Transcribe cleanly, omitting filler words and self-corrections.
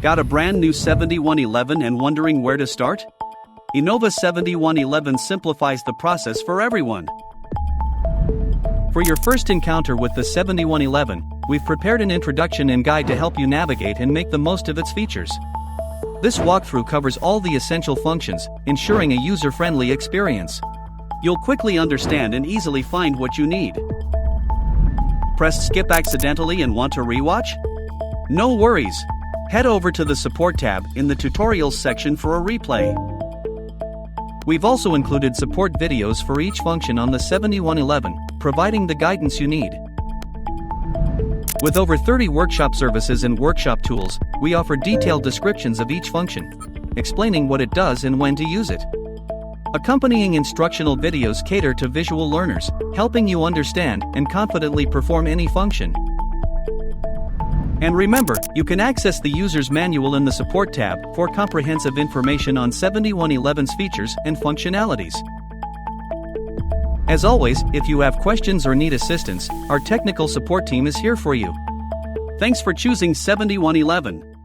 Got a brand new 7111 and wondering where to start? Innova 7111 simplifies the process for everyone. For your first encounter with the 7111, we've prepared an introduction and guide to help you navigate and make the most of its features. This walkthrough covers all the essential functions, ensuring a user-friendly experience. You'll quickly understand and easily find what you need. Pressed skip accidentally and want to rewatch? No worries. Head over to the Support tab in the Tutorials section for a replay. We've also included support videos for each function on the 7111, providing the guidance you need. With over 30 workshop services and workshop tools, we offer detailed descriptions of each function, explaining what it does and when to use it. Accompanying instructional videos cater to visual learners, helping you understand and confidently perform any function. And remember, you can access the user's manual in the Support tab for comprehensive information on 7111's features and functionalities. As always, if you have questions or need assistance, our technical support team is here for you. Thanks for choosing 7111.